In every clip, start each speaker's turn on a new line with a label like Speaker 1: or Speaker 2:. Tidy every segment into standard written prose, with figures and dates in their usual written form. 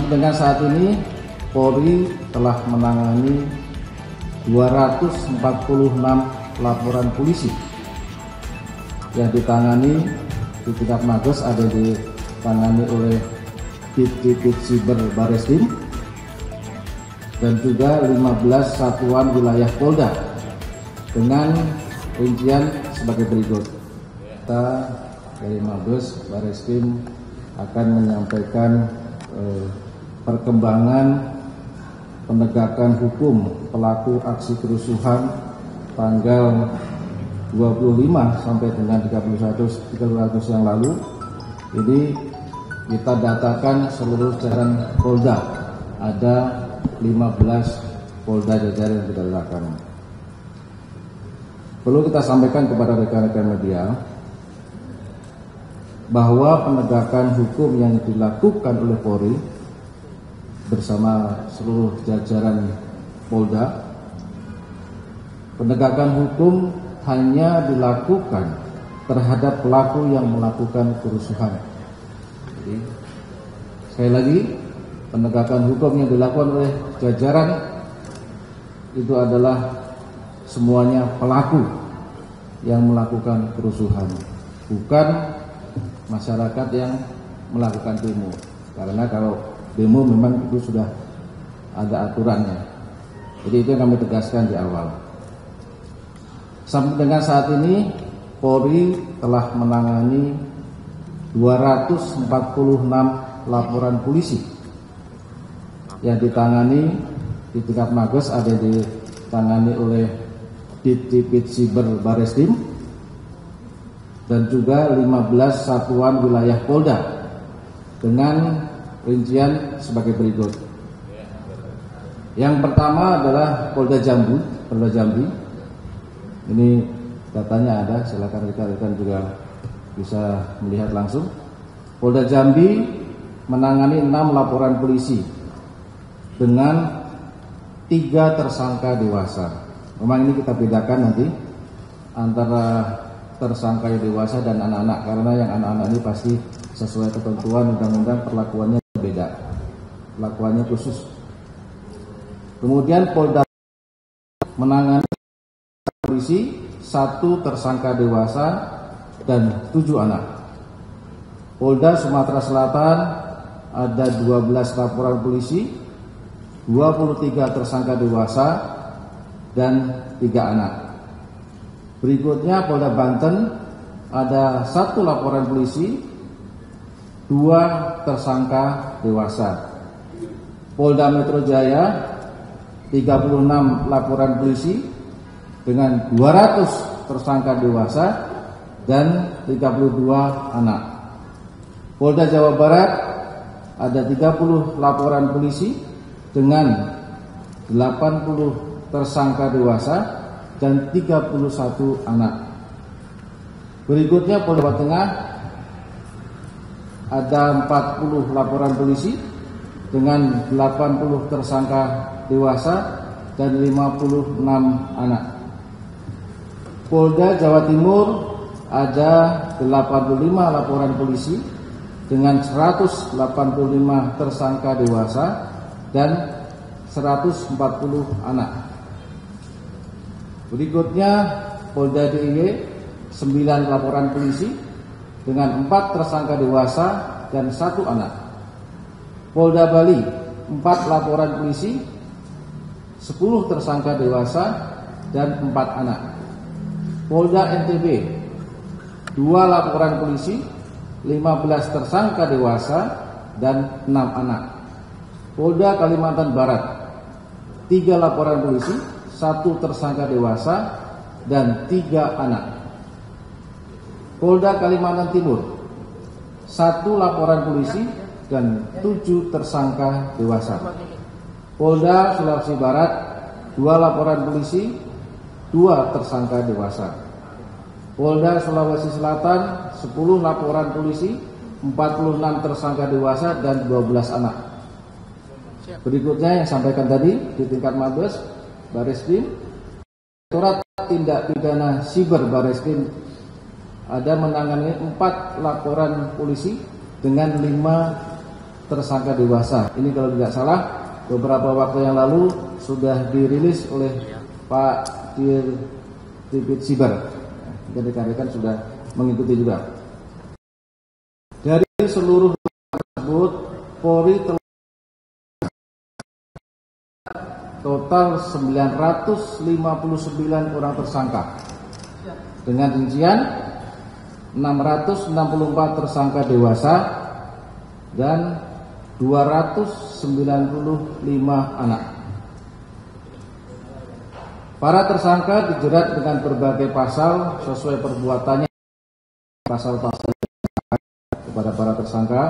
Speaker 1: Dengan saat ini Polri telah menangani 246 laporan polisi yang ditangani di tingkat Mabes, ada ditangani oleh Divisi Siber Bareskrim dan juga 15 satuan wilayah Polda dengan rincian sebagai berikut. Kita dari Mabes Bareskrim akan menyampaikan perkembangan penegakan hukum pelaku aksi kerusuhan tanggal 25 sampai dengan 31 yang lalu. Ini kita datakan seluruh jajaran Polda, ada 15 Polda jajaran yang kita datakan. Perlu kita sampaikan kepada rekan-rekan media bahwa penegakan hukum yang dilakukan oleh Polri bersama seluruh jajaran Polda, penegakan hukum hanya dilakukan terhadap pelaku yang melakukan kerusuhan. Jadi, sekali lagi, penegakan hukum yang dilakukan oleh jajaran itu adalah semuanya pelaku yang melakukan kerusuhan, bukan masyarakat yang melakukan demo. Karena kalau demo memang itu sudah ada aturannya. Jadi itu yang kami tegaskan di awal. Sampai dengan saat ini Polri telah menangani 246 laporan polisi yang ditangani di tingkat Mabes, ada ditangani oleh Divisi Siber Bareskrim dan juga 15 satuan wilayah Polda dengan rincian sebagai berikut. Yang pertama adalah Polda Jambi. Ini datanya ada, silakan rekan-rekan juga bisa melihat langsung. Polda Jambi menangani 6 laporan polisi dengan 3 tersangka dewasa. Memang ini kita bedakan nanti antara tersangka yang dewasa dan anak-anak, karena yang anak-anak ini pasti sesuai ketentuan undang-undang perlakuannya beda, perlakuannya khusus. Kemudian Polda menangani polisi 1 tersangka dewasa dan 7 anak. Polda Sumatera Selatan ada 12 laporan polisi, 23 tersangka dewasa dan 3 anak. Berikutnya Polda Banten ada 1 laporan polisi, 2 tersangka dewasa. Polda Metro Jaya 36 laporan polisi dengan 200 tersangka dewasa dan 32 anak. Polda Jawa Barat ada 30 laporan polisi dengan 80 tersangka dewasa dan 31 anak. Berikutnya Polda Jawa Tengah ada 40 laporan polisi dengan 80 tersangka dewasa dan 56 anak. Polda Jawa Timur ada 85 laporan polisi dengan 185 tersangka dewasa dan 140 anak. Berikutnya Polda DIY 9 laporan polisi dengan 4 tersangka dewasa dan 1 anak. Polda Bali 4 laporan polisi, 10 tersangka dewasa dan 4 anak. Polda NTB 2 laporan polisi, 15 tersangka dewasa dan 6 anak. Polda Kalimantan Barat 3 laporan polisi, 1 tersangka dewasa dan 3 anak. Polda Kalimantan Timur 1 laporan polisi dan 7 tersangka dewasa. Polda Sulawesi Barat 2 laporan polisi, 2 tersangka dewasa. Polda Sulawesi Selatan 10 laporan polisi, 46 tersangka dewasa dan 12 anak. Berikutnya yang sampaikan tadi di tingkat Mabes Bareskrim, Direktorat Tindak Pidana Siber Bareskrim ada menangani 4 laporan polisi dengan 5 tersangka dewasa. Ini kalau tidak salah beberapa waktu yang lalu sudah dirilis oleh Pak Dirtipid Siber. Jadi rekan-rekan sudah mengikuti juga. Dari seluruh tersebut, Polri telah total 959 orang tersangka dengan rincian 664 tersangka dewasa dan 295 anak. Para tersangka dijerat dengan berbagai pasal sesuai perbuatannya. Pasal-pasal kepada para tersangka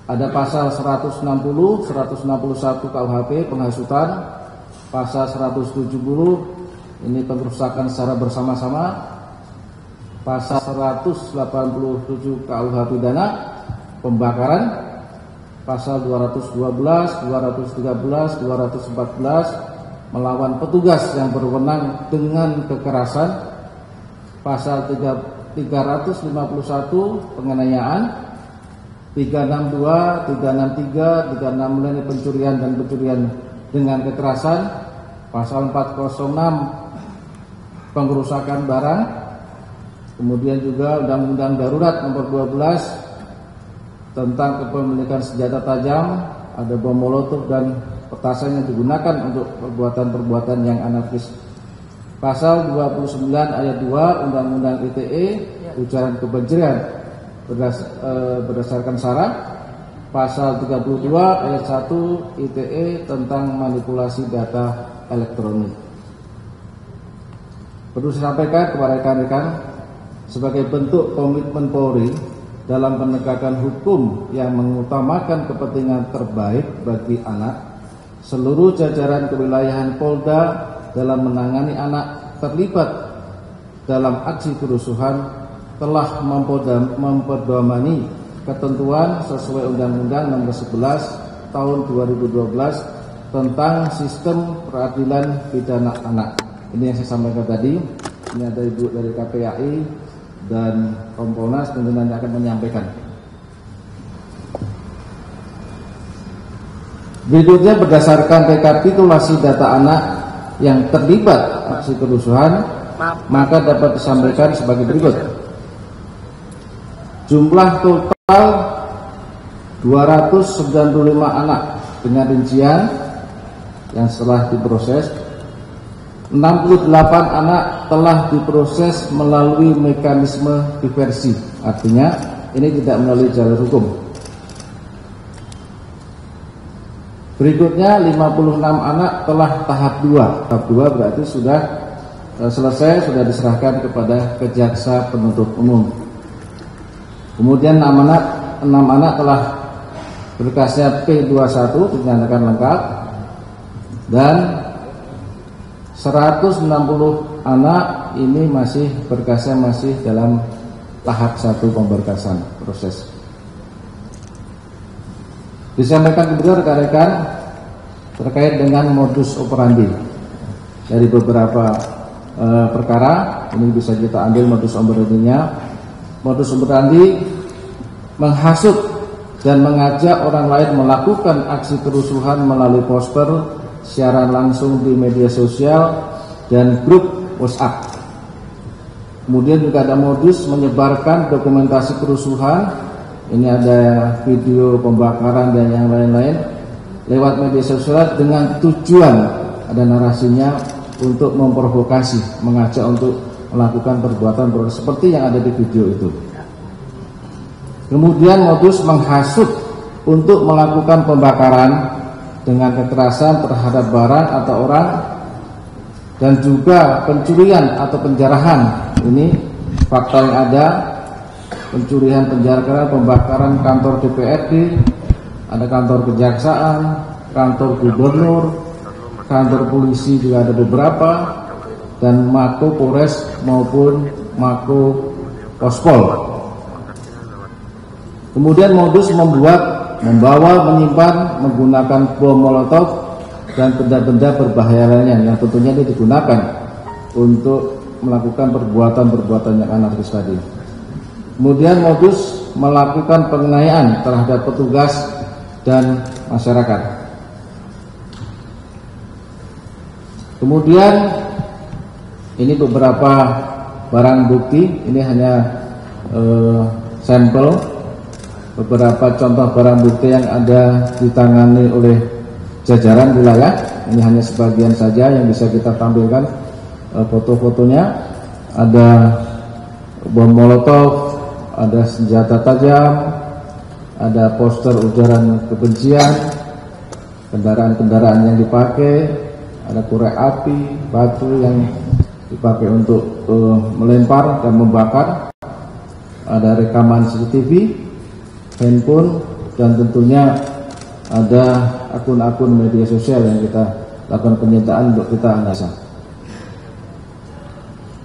Speaker 1: ada pasal 160, 161 KUHP penghasutan, pasal 170 ini pengrusakan secara bersama-sama, pasal 187 KUH pidana pembakaran, pasal 212, 213, 214 melawan petugas yang berwenang dengan kekerasan, pasal 351 penganiayaan, 362, 363, 365 pencurian dan pencurian dengan kekerasan, pasal 406 pengrusakan barang, kemudian juga Undang-Undang Darurat nomor 12 tentang kepemilikan senjata tajam, ada bom molotov dan petasan yang digunakan untuk perbuatan-perbuatan yang anarkis. Pasal 29 ayat 2 Undang-Undang ITE ujaran kebencian berdasarkan syarat, pasal 32 ayat 1 ITE tentang manipulasi data elektronik. Perlu saya sampaikan kepada rekan-rekan, sebagai bentuk komitmen Polri dalam penegakan hukum yang mengutamakan kepentingan terbaik bagi anak, seluruh jajaran kewilayahan Polda dalam menangani anak terlibat dalam aksi kerusuhan telah memperdomani ketentuan sesuai Undang-Undang Nomor 11 Tahun 2012 tentang Sistem Peradilan Pidana Anak. Ini yang saya sampaikan tadi. Ini ada Ibu dari KPAI dan Kompolnas tentunya akan menyampaikan. Berikutnya berdasarkan rekapitulasi data anak yang terlibat aksi kerusuhan, maka dapat disampaikan sebagai berikut. Jumlah total 295 anak dengan rincian yang setelah diproses, 68 anak telah diproses melalui mekanisme diversi, artinya ini tidak melalui jalur hukum. Berikutnya 56 anak telah tahap 2. Tahap 2 berarti sudah selesai, sudah diserahkan kepada Kejaksa Penuntut Umum. Kemudian 6 anak telah berkasnya P21 dinyatakan lengkap, dan 160 anak ini masih berkasnya masih dalam tahap 1 pemberkasan proses. Disampaikan juga rekan-rekan terkait dengan modus operandi dari beberapa perkara. Ini bisa kita ambil modus operandinya. Modus operandi menghasut dan mengajak orang lain melakukan aksi kerusuhan melalui poster, siaran langsung di media sosial, dan grup WhatsApp. Kemudian juga ada modus menyebarkan dokumentasi kerusuhan. Ini ada video pembakaran dan yang lain-lain lewat media sosial dengan tujuan, ada narasinya, untuk memprovokasi, mengajak untuk melakukan perbuatan seperti yang ada di video itu. Kemudian modus menghasut untuk melakukan pembakaran dengan kekerasan terhadap barang atau orang, dan juga pencurian atau penjarahan. Ini fakta yang ada, pencurian, penjarahan, pembakaran kantor DPRD, ada kantor kejaksaan, kantor gubernur, kantor polisi juga ada beberapa, dan Mako Polres maupun Mako Pospol. Kemudian modus membawa, menyimpan, menggunakan bom molotov dan benda-benda berbahaya lainnya yang tentunya ini digunakan untuk melakukan perbuatan-perbuatan yang anarkis tadi. Kemudian modus melakukan penganiayaan terhadap petugas dan masyarakat. Kemudian ini beberapa barang bukti, ini hanya sampel beberapa contoh barang bukti yang ada ditangani oleh jajaran wilayah. Ini hanya sebagian saja yang bisa kita tampilkan foto-fotonya. Ada bom molotov, ada senjata tajam, ada poster ujaran kebencian, kendaraan-kendaraan yang dipakai, ada korek api, batu yang dipakai untuk melempar dan membakar, ada rekaman CCTV, handphone, dan tentunya ada akun-akun media sosial yang kita lakukan penyitaan untuk kita analisa.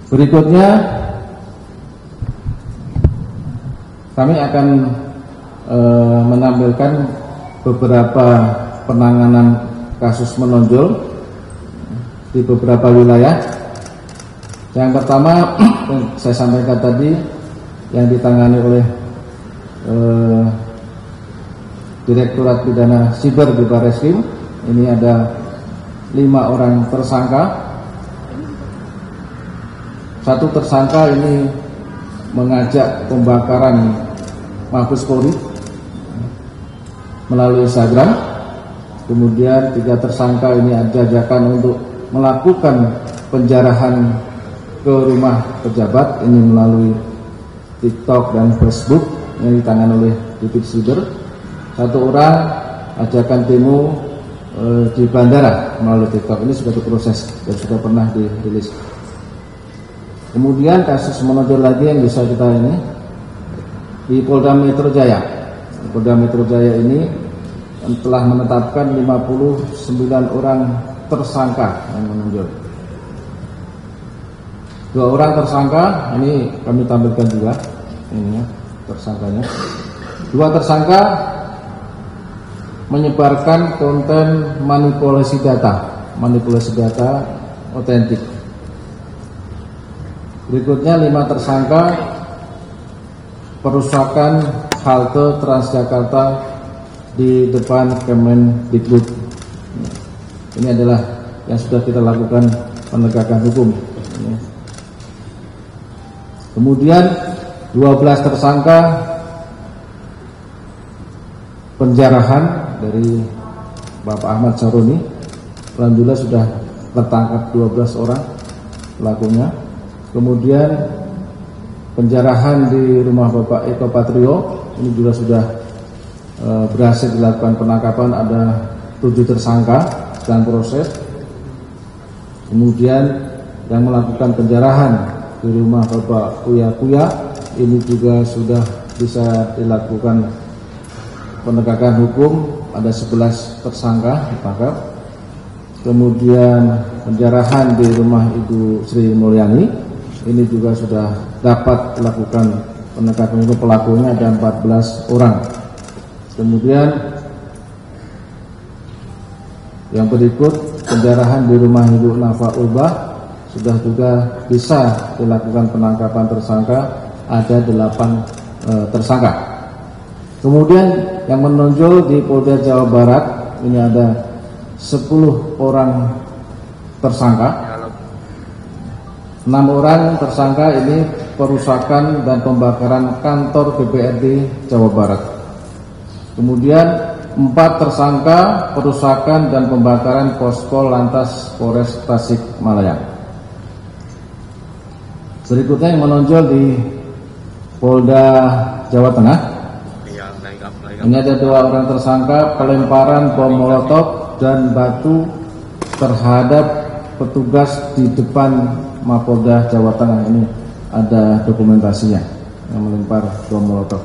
Speaker 1: Berikutnya kami akan menampilkan beberapa penanganan kasus menonjol di beberapa wilayah. Yang pertama saya sampaikan tadi yang ditangani oleh Direktorat Pidana Siber di Barreskrim. Ini ada 5 orang tersangka. Satu tersangka ini mengajak pembakaran Mabes Polri melalui Instagram. Kemudian 3 tersangka ini ada ajakan untuk melakukan penjarahan ke rumah pejabat, ini melalui TikTok dan Facebook yang ditangani oleh Divisi Siber. 1 orang ajakan demo di bandara melalui TikTok, ini sudah diproses dan sudah pernah dirilis. Kemudian kasus menonjol lagi yang bisa kita ini di Polda Metro Jaya. Polda Metro Jaya ini telah menetapkan 59 orang tersangka yang menonjol. 2 orang tersangka, ini kami tampilkan juga ini ya, tersangkanya. 2 tersangka menyebarkan konten manipulasi data otentik. Berikutnya 5 tersangka perusakan halte Transjakarta di depan Kemendikbud. Ini adalah yang sudah kita lakukan penegakan hukum. Kemudian 12 tersangka penjarahan dari Bapak Ahmad Saroni. Alhamdulillah sudah tertangkap 12 orang pelakunya. Kemudian penjarahan di rumah Bapak Eko Patrio, ini juga sudah berhasil dilakukan penangkapan, ada 7 tersangka sedang proses. Kemudian yang melakukan penjarahan di rumah Bapak Kuya, ini juga sudah bisa dilakukan penegakan hukum, ada 11 tersangka ditangkap. Kemudian penjarahan di rumah Ibu Sri Mulyani, ini juga sudah dapat dilakukan penegakan hukum, pelakunya ada 14 orang. Kemudian yang berikut penjarahan di rumah Ibu Nafa Ulbah, sudah juga bisa dilakukan penangkapan tersangka, ada 8 tersangka. Kemudian yang menonjol di Polda Jawa Barat, ini ada 10 orang tersangka. 6 orang tersangka ini perusakan dan pembakaran kantor DPRD Jawa Barat. Kemudian 4 tersangka perusakan dan pembakaran posko Lantas Polres Tasikmalaya. Berikutnya yang menonjol di Polda Jawa Tengah. Ini ada 2 orang tersangka pelemparan bom molotov dan batu terhadap petugas di depan Mapolda Jawa Tengah. Ini ada dokumentasinya yang melempar bom molotov.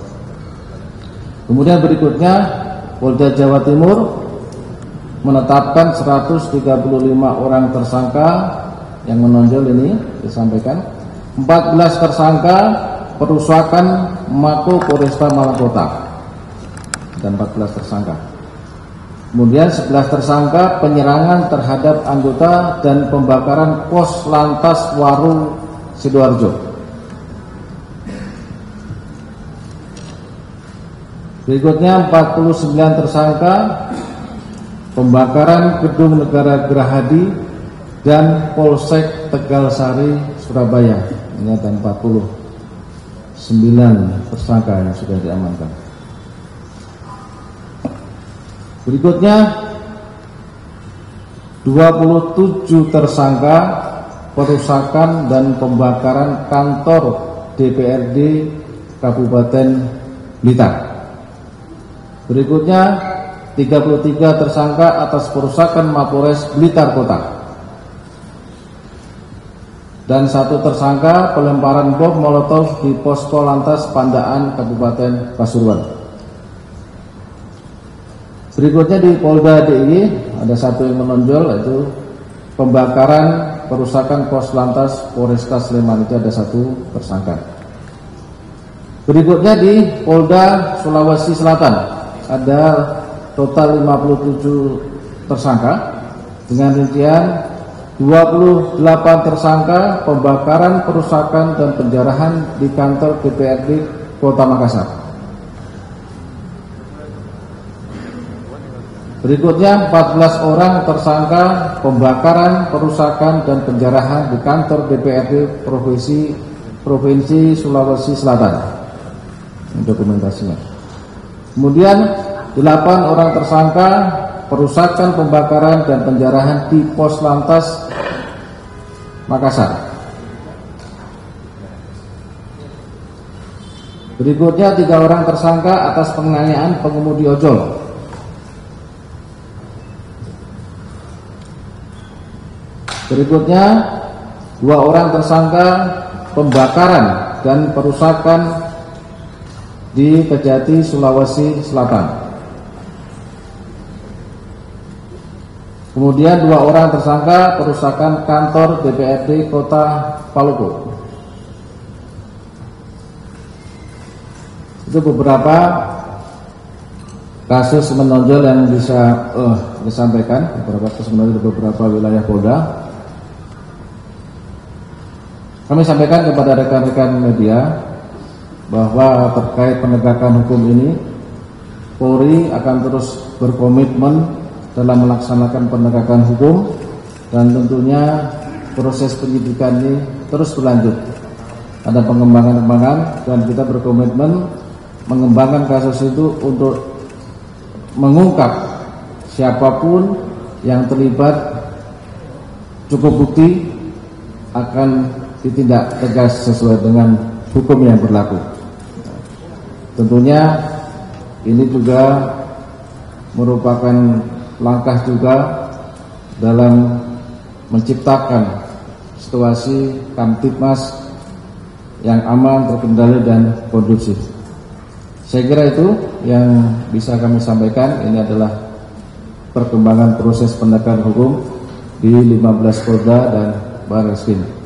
Speaker 1: Kemudian berikutnya Polda Jawa Timur menetapkan 135 orang tersangka yang menonjol, ini disampaikan 14 tersangka perusakan Mako Polresta Malang Kota dan 14 tersangka. Kemudian 11 tersangka penyerangan terhadap anggota dan pembakaran pos Lantas Waru Sidoarjo. Berikutnya 49 tersangka pembakaran Gedung Negara Gerahadi dan Polsek Tegalsari Surabaya. Ini ada 49 tersangka yang sudah diamankan. Berikutnya 27 tersangka perusakan dan pembakaran kantor DPRD Kabupaten Blitar. Berikutnya 33 tersangka atas perusakan Mapores Blitar Kota. Dan 1 tersangka pelemparan bom molotov di Posko Lantas Pandaan Kabupaten Pasuruan. Berikutnya di Polda DIY ada 1 yang menonjol, yaitu pembakaran perusakan Pos Lantas Polresta Sleman, itu ada 1 tersangka. Berikutnya di Polda Sulawesi Selatan ada total 57 tersangka dengan rincian 28 tersangka pembakaran, perusakan dan penjarahan di kantor DPRD Kota Makassar. Berikutnya 14 orang tersangka pembakaran, perusakan dan penjarahan di kantor DPRD Provinsi Sulawesi Selatan. Ini dokumentasinya. Kemudian 8 orang tersangka perusakan, pembakaran dan penjarahan di Pos Lantas Makassar. Berikutnya 3 orang tersangka atas penganiayaan pengemudi ojol. Berikutnya 2 orang tersangka pembakaran dan perusakan di Kejati, Sulawesi Selatan. Kemudian 2 orang tersangka perusakan kantor DPRD Kota Paluku. Itu beberapa kasus menonjol yang bisa disampaikan, beberapa kasus menonjol di beberapa wilayah Polda. Kami sampaikan kepada rekan-rekan media bahwa terkait penegakan hukum ini, Polri akan terus berkomitmen dalam melaksanakan penegakan hukum, dan tentunya proses penyidikan ini terus berlanjut. Ada pengembangan-pengembangan dan kita berkomitmen mengembangkan kasus itu untuk mengungkap siapapun yang terlibat, cukup bukti akan ditindak tegas sesuai dengan hukum yang berlaku. Tentunya ini juga merupakan langkah juga dalam menciptakan situasi Kamtibmas yang aman, terkendali dan kondusif. Saya kira itu yang bisa kami sampaikan. Ini adalah perkembangan proses penegakan hukum di 15 Polda dan Barreskrim.